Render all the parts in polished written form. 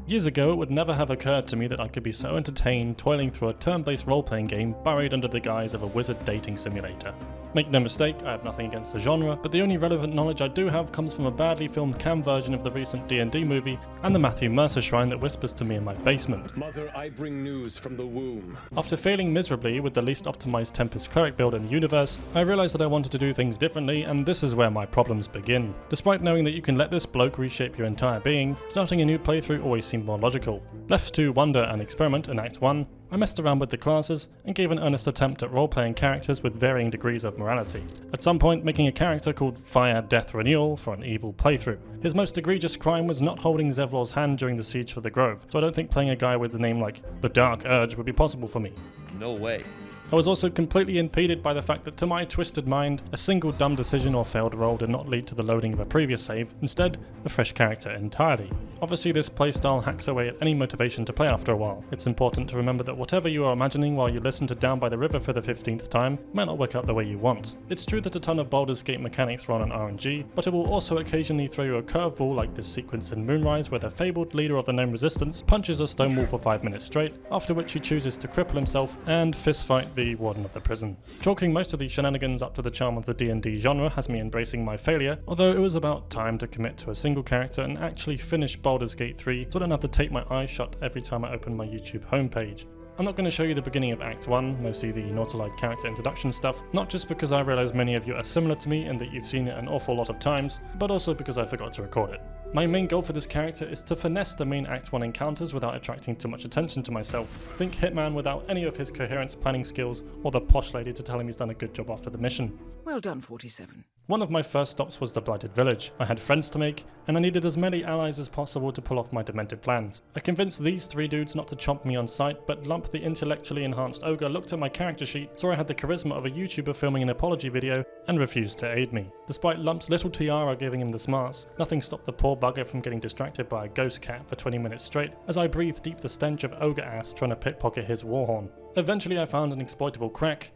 Years ago, it would never have occurred to me that I could be so entertained toiling through a turn-based role-playing game buried under the guise of a wizard dating simulator. Make no mistake, I have nothing against the genre, but the only relevant knowledge I do have comes from a badly filmed cam version of the recent D&D movie and the Matthew Mercer shrine that whispers to me in my basement. Mother, I bring news from the womb. After failing miserably with the least optimized Tempest cleric build in the universe, I realized that I wanted to do things differently, and this is where my problems begin. Despite knowing that you can let this bloke reshape your entire being, starting a new playthrough always seemed more logical. Left to wonder and experiment in Act 1, I messed around with the classes and gave an earnest attempt at role-playing characters with varying degrees of morality. At some point, making a character called Fire Death Renewal for an evil playthrough. His most egregious crime was not holding Zevlor's hand during the siege for the Grove, so I don't think playing a guy with a name like the Dark Urge would be possible for me. No way. I was also completely impeded by the fact that to my twisted mind, a single dumb decision or failed roll did not lead to the loading of a previous save, instead, a fresh character entirely. Obviously this playstyle hacks away at any motivation to play after a while. It's important to remember that whatever you are imagining while you listen to Down by the River for the 15th time might not work out the way you want. It's true that a ton of Baldur's Gate mechanics run on RNG, but it will also occasionally throw you a curveball like this sequence in Moonrise where the fabled leader of the known resistance punches a stone wall for 5 minutes straight, after which he chooses to cripple himself and fistfight the warden of the prison. Chalking most of these shenanigans up to the charm of the D&D genre has me embracing my failure, although it was about time to commit to a single character and actually finish Baldur's Gate 3 so I don't have to tape my eyes shut every time I open my YouTube homepage. I'm not going to show you the beginning of Act 1, mostly the Nautilite character introduction stuff, not just because I realise many of you are similar to me and that you've seen it an awful lot of times, but also because I forgot to record it. My main goal for this character is to finesse the main Act 1 encounters without attracting too much attention to myself. Think Hitman without any of his coherence planning skills or the posh lady to tell him he's done a good job after the mission. Well done, 47. One of my first stops was the Blighted Village. I had friends to make, and I needed as many allies as possible to pull off my demented plans. I convinced these 3 dudes not to chomp me on sight, but Lump the intellectually enhanced ogre looked at my character sheet, saw I had the charisma of a YouTuber filming an apology video, and refused to aid me. Despite Lump's little tiara giving him the smarts, nothing stopped the poor bugger from getting distracted by a ghost cat for 20 minutes straight, as I breathed deep the stench of ogre ass trying to pickpocket his warhorn. Eventually I found an exploitable crack,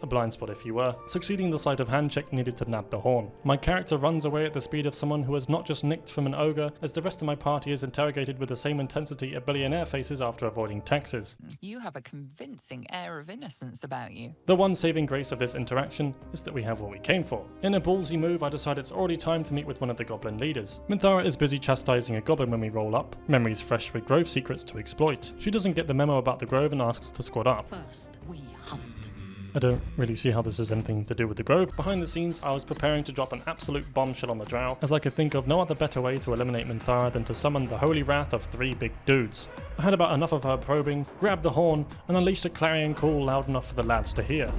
a blind spot if you were, succeeding the sleight of hand check needed to nab the horn. My character runs away at the speed of someone who has not just nicked from an ogre, as the rest of my party is interrogated with the same intensity a billionaire faces after avoiding taxes. You have a convincing air of innocence about you. The one saving grace of this interaction is that we have what we came for. In a ballsy move, I decide it's already time to meet with one of the goblin leaders. Minthara is busy chastising a goblin when we roll up, memories fresh with grove secrets to exploit. She doesn't get the memo about the grove and asks to squad up. First, we hunt. I don't really see how this has anything to do with the Grove. Behind the scenes, I was preparing to drop an absolute bombshell on the drow, as I could think of no other better way to eliminate Minthara than to summon the holy wrath of 3 big dudes. I had about enough of her probing, grabbed the horn, and unleashed a clarion call loud enough for the lads to hear.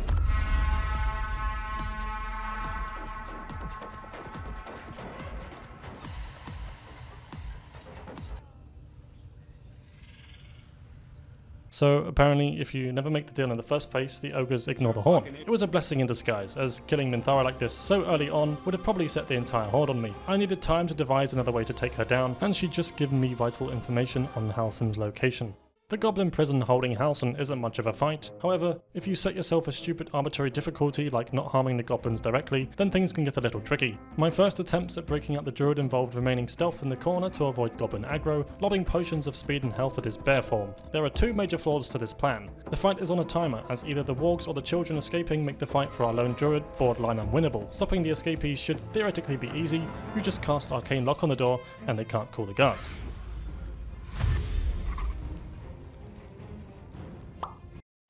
So apparently, if you never make the deal in the first place, the ogres ignore the horn. It was a blessing in disguise, as killing Minthara like this so early on would have probably set the entire horde on me. I needed time to devise another way to take her down, and she'd just given me vital information on Halsin's location. The goblin prison holding Halsin isn't much of a fight. However, if you set yourself a stupid arbitrary difficulty like not harming the goblins directly, then things can get a little tricky. My first attempts at breaking up the druid involved remaining stealthed in the corner to avoid goblin aggro, lobbing potions of speed and health at his bear form. There are 2 major flaws to this plan. The fight is on a timer, as either the wargs or the children escaping make the fight for our lone druid borderline unwinnable. Stopping the escapees should theoretically be easy. You just cast arcane lock on the door and they can't call the guards.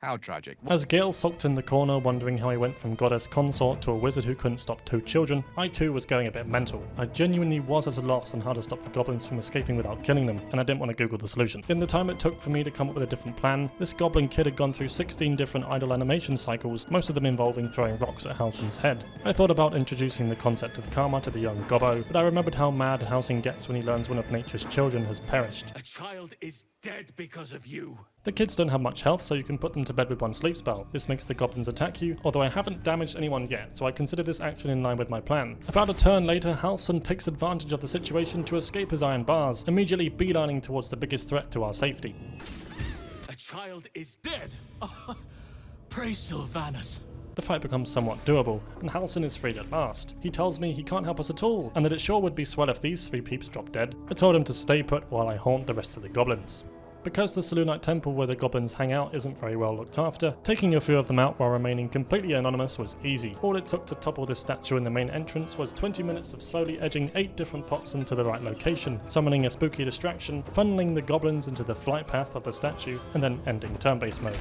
How tragic. As Gale sulked in the corner wondering how he went from goddess consort to a wizard who couldn't stop 2 children, I too was going a bit mental. I genuinely was at a loss on how to stop the goblins from escaping without killing them, and I didn't want to Google the solution. In the time it took for me to come up with a different plan, this goblin kid had gone through 16 different idle animation cycles, most of them involving throwing rocks at Halsin's head. I thought about introducing the concept of karma to the young gobbo, but I remembered how mad Halsin gets when he learns one of nature's children has perished. A child is dead because of you. The kids don't have much health, so you can put them to bed with 1 sleep spell. This makes the goblins attack you, although I haven't damaged anyone yet, so I consider this action in line with my plan. About a turn later, Halsin takes advantage of the situation to escape his iron bars, immediately beelining towards the biggest threat to our safety. A child is dead. Praise Sylvanus. the fight becomes somewhat doable, and Halsin is freed at last. He tells me he can't help us at all, and that it sure would be swell if these 3 peeps drop dead. I told him to stay put while I haunt the rest of the goblins. Because the Selûnite temple where the goblins hang out isn't very well looked after, taking a few of them out while remaining completely anonymous was easy. All it took to topple this statue in the main entrance was 20 minutes of slowly edging 8 different pots into the right location, summoning a spooky distraction, funneling the goblins into the flight path of the statue, and then ending turn-based mode.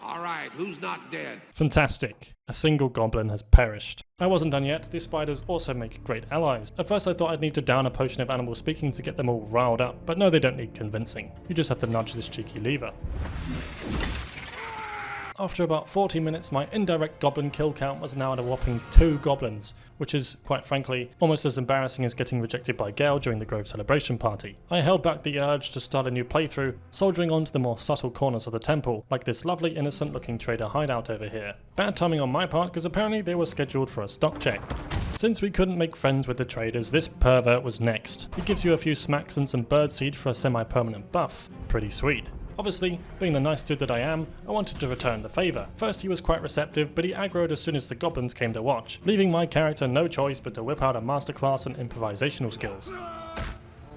Alright, who's not dead? Fantastic. A single goblin has perished. I wasn't done yet, these spiders also make great allies. At first I thought I'd need to down a potion of animal speaking to get them all riled up, but no, they don't need convincing. You just have to nudge this cheeky lever. After about 40 minutes, my indirect goblin kill count was now at a whopping 2 goblins, which is, quite frankly, almost as embarrassing as getting rejected by Gale during the Grove celebration party. I held back the urge to start a new playthrough, soldiering on to the more subtle corners of the temple, like this lovely innocent looking trader hideout over here. Bad timing on my part, because apparently they were scheduled for a stock check. Since we couldn't make friends with the traders, this pervert was next. He gives you a few smacks and some birdseed for a semi-permanent buff. Pretty sweet. Obviously, being the nice dude that I am, I wanted to return the favour. First he was quite receptive, but he aggroed as soon as the goblins came to watch, leaving my character no choice but to whip out a masterclass in improvisational skills.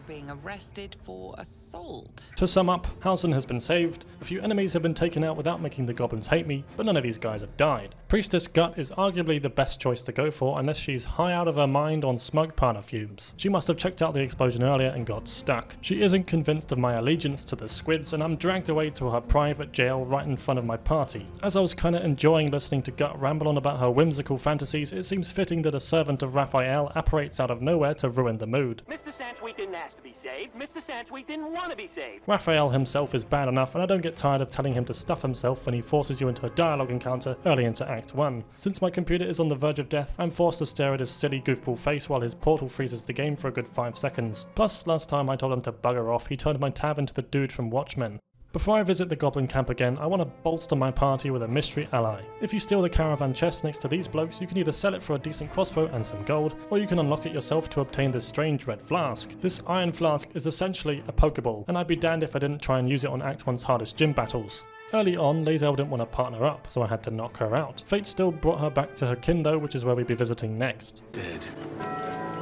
Being arrested for assault. To sum up, Halsin has been saved, a few enemies have been taken out without making the goblins hate me, but none of these guys have died. Priestess Gut is arguably the best choice to go for unless she's high out of her mind on smug partner fumes. She must have checked out the explosion earlier and got stuck. She isn't convinced of my allegiance to the squids, and I'm dragged away to her private jail right in front of my party. As I was kinda enjoying listening to Gut ramble on about her whimsical fantasies, it seems fitting that a servant of Raphael apparates out of nowhere to ruin the mood. Mr. Sanchweet didn't ask to be saved. Mr. Sanchweet didn't want to be saved. Raphael himself is bad enough, and I don't get tired of telling him to stuff himself when he forces you into a dialogue encounter early into Act 1. Since my computer is on the verge of death, I'm forced to stare at his silly goofball face while his portal freezes the game for a good 5 seconds. Plus, last time I told him to bugger off, he turned my tab into the dude from Watchmen. Before I visit the goblin camp again, I want to bolster my party with a mystery ally. If you steal the caravan chest next to these blokes, you can either sell it for a decent crossbow and some gold, or you can unlock it yourself to obtain this strange red flask. This iron flask is essentially a Pokeball, and I'd be damned if I didn't try and use it on Act 1's hardest gym battles. Early on, Lae'zel didn't want to partner up, so I had to knock her out. Fate still brought her back to her kin though, which is where we'd be visiting next. Dead.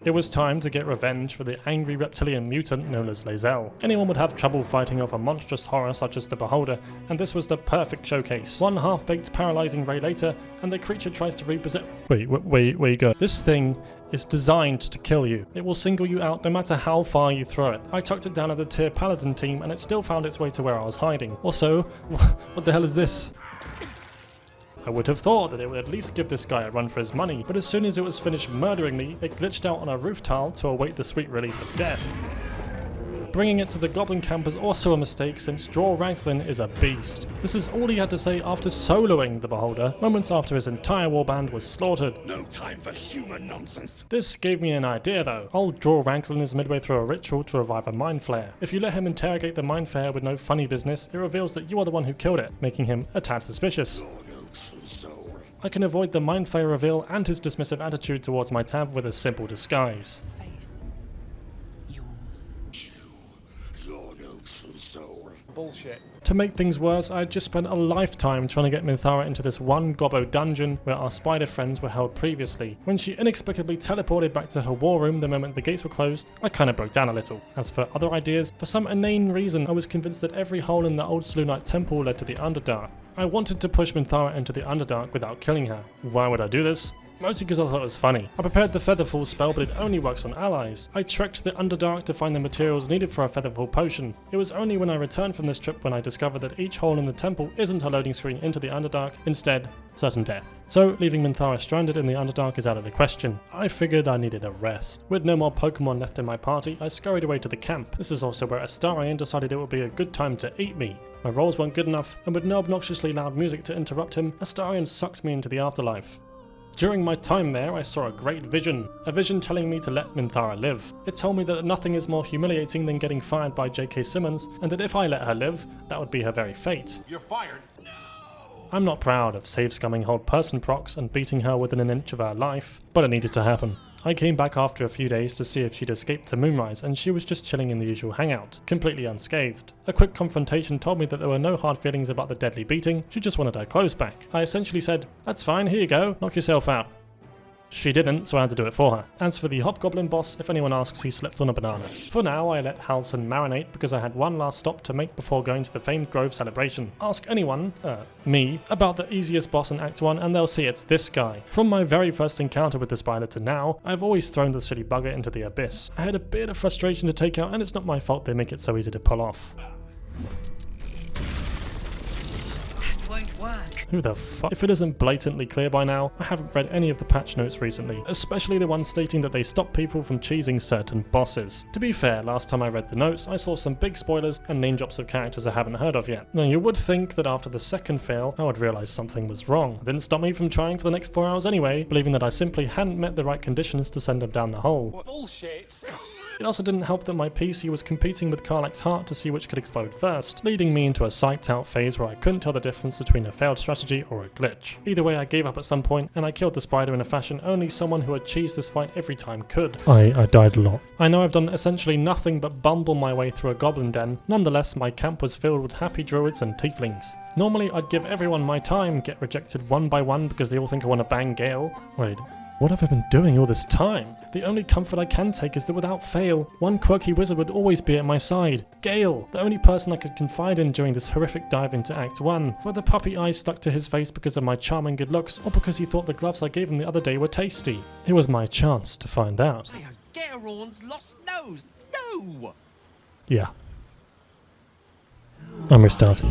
It was time to get revenge for the angry reptilian mutant known as Lae'zel. Anyone would have trouble fighting off a monstrous horror such as the Beholder, and this was the perfect showcase. One half-baked paralyzing ray later, and the creature tries to repossess— Wait, where you go? This thing is designed to kill you. It will single you out no matter how far you throw it. I chucked it down at the tier paladin team, and it still found its way to where I was hiding. Also, what the hell is this? I would have thought that it would at least give this guy a run for his money, but as soon as it was finished murdering me, it glitched out on a roof tile to await the sweet release of death. Bringing it to the goblin camp is also a mistake since Dror Ragzlin is a beast. This is all he had to say after soloing the Beholder, moments after his entire warband was slaughtered. No time for human nonsense. This gave me an idea though. Old Dror Ragzlin is midway through a ritual to revive a mind flare. If you let him interrogate the mind flare with no funny business, it reveals that you are the one who killed it, making him a tad suspicious. I can avoid the mind flare reveal and his dismissive attitude towards my tab with a simple disguise. Face. Yours. Bullshit. To make things worse, I had just spent a lifetime trying to get Minthara into this one gobbo dungeon where our spider friends were held previously. When she inexplicably teleported back to her war room the moment the gates were closed, I kinda broke down a little. As for other ideas, for some inane reason I was convinced that every hole in the old Selûnite temple led to the Underdark. I wanted to push Minthara into the Underdark without killing her. Why would I do this? Mostly because I thought it was funny. I prepared the Featherfall spell, but it only works on allies. I trekked the Underdark to find the materials needed for a Featherfall potion. It was only when I returned from this trip when I discovered that each hole in the temple isn't a loading screen into the Underdark, instead, certain death. So, leaving Minthara stranded in the Underdark is out of the question. I figured I needed a rest. With no more Pokemon left in my party, I scurried away to the camp. This is also where Astarion decided it would be a good time to eat me. My rolls weren't good enough, and with no obnoxiously loud music to interrupt him, Astarion sucked me into the afterlife. During my time there, I saw a great vision. A vision telling me to let Minthara live. It told me that nothing is more humiliating than getting fired by J.K. Simmons, and that if I let her live, that would be her very fate. You're fired. I'm not proud of save-scumming hold person procs and beating her within an inch of her life, but it needed to happen. I came back after a few days to see if she'd escaped to Moonrise, and she was just chilling in the usual hangout, completely unscathed. A quick confrontation told me that there were no hard feelings about the deadly beating, she just wanted her clothes back. I essentially said, "That's fine, here you go, knock yourself out." She didn't, so I had to do it for her. As for the hobgoblin boss, if anyone asks, he slept on a banana. For now, I let Halson marinate because I had one last stop to make before going to the famed Grove celebration. Ask anyone, me, about the easiest boss in Act 1 and they'll see it's this guy. From my very first encounter with the spider to now, I've always thrown the silly bugger into the abyss. I had a bit of frustration to take out and it's not my fault they make it so easy to pull off. Won't work. Who the fuck? If it isn't blatantly clear by now, I haven't read any of the patch notes recently, especially the ones stating that they stop people from cheesing certain bosses. To be fair, last time I read the notes, I saw some big spoilers and name drops of characters I haven't heard of yet. Now you would think that after the second fail, I would realise something was wrong. It didn't stop me from trying for the next 4 hours anyway, believing that I simply hadn't met the right conditions to send them down the hole. Bullshit. It also didn't help that my PC was competing with Karlach's heart to see which could explode first, leading me into a psyched out phase where I couldn't tell the difference between a failed strategy or a glitch. Either way, I gave up at some point, and I killed the spider in a fashion only someone who had cheesed this fight every time could. I died a lot. I know I've done essentially nothing but bumble my way through a goblin den. Nonetheless, my camp was filled with happy druids and tieflings. Normally, I'd give everyone my time, get rejected one by one because they all think I want to bang Gale. Wait. What have I been doing all this time? The only comfort I can take is that without fail, one quirky wizard would always be at my side. Gale, the only person I could confide in during this horrific dive into Act 1. Whether puppy eyes stuck to his face because of my charming good looks, or because he thought the gloves I gave him the other day were tasty. It was my chance to find out. Geraorn's lost nose. No! Yeah. I'm restarting.